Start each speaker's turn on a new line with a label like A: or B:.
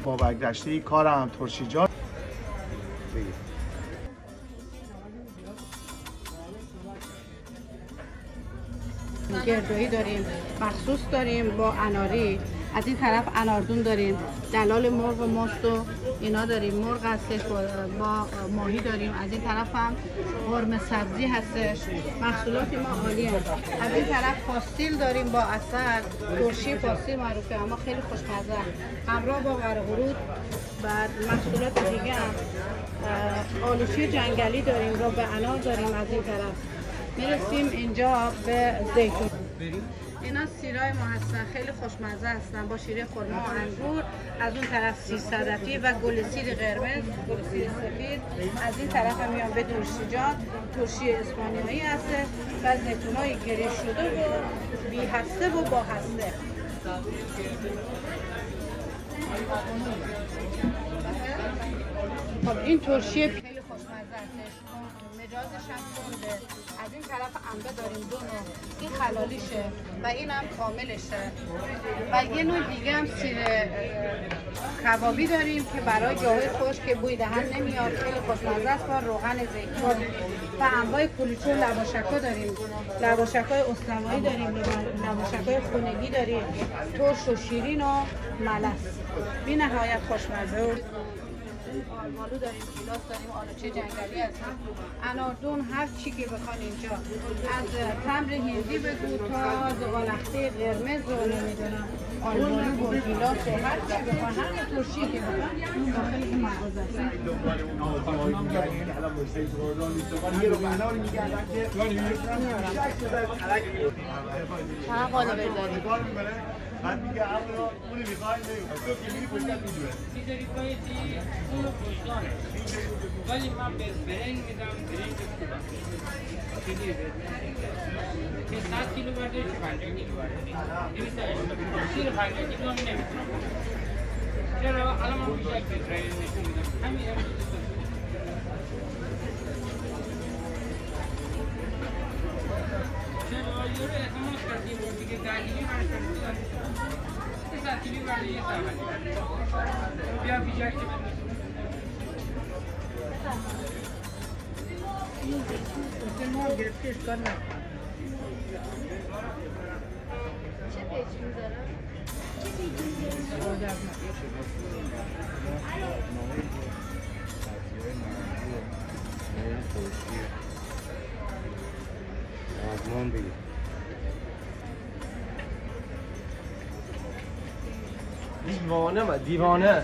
A: بابک دشتی کارم ترشیجات
B: گردویی داریم، مخصوص داریم با اناری. از این طرف اناردون داریم، دلال مرغ و ماست و اینا داریم. مرغ هستش با ماهی داریم. از این طرف هم قرمه سبزی هستش. محصولات ما عالیه. از این طرف پاستیل داریم با عسل. ترشی پاستیل معروفه اما خیلی خوشمزه همراه با قرقرود. بعد محصولات دیگه هم آلوچی جنگلی داریم، را به انار داریم. از این طرف میرسیم اینجا به زیتون. اینا سیرای ما هستن، خیلی خوشمزه هستن با شیره خرما و انگور. از اون طرف سیر صدفی و گل سیر قرمز، گل سیر سفید. از این طرف هم میان به ترشیجات، ترشی اسپانیایی هسته و زیتونای گره شده و بی هسته و با هسته. خب این ترشی خیلی خوشمزه هستش، مجازش هم تنده. از این طرف انبه داریم دو نوع، این خلالیشه و این هم کاملشه. و یه نوع دیگه هم سیر کبابی داریم که برای جاهای خوش که بوی دهن نمیاد، خیلی خوشمزه است با روغن زیتون. و انواع کلوچه و لواشک‌ها داریم، لواشک‌های اسلمایی داریم، لواشک‌های خونگی داریم، ترش و شیرین و ملس. بی نهایت خوشمزه. آلو داریم، گیلاس داریم، آلوچه جنگلی هستیم، اناردون، هر چی که بخوان اینجا. از تمر هندی بگو تا زغال‌اخته قرمز و نمیدونم آلو و گیلاس و هر چی بخوان، هر ترشی که بخوان داخل این مغازه هستیم. چند قالب بذاریم؟
A: بعد میگه عمو اونی میخوای تو که میگی پشت میدوه
C: چیزی پایتی اون پشتانه ولی من به برنج میدم برنج خوبه خیلی که 7 کیلو برده چه 5 کیلو برده سیر 5 کیلو نمیتونم چرا الان من بیشتر فکر نشون میدم همین چرا یورو احتمال کردی بود دیگه دلیلی برشون ساعتی برای یه ساعت بیا بیشتر که
B: من ما گرفتیش کار نکنم.
D: چه پیچون دارم؟ چه پیچون دارم؟
E: آزمان بگیر دیوانه ما دیوانه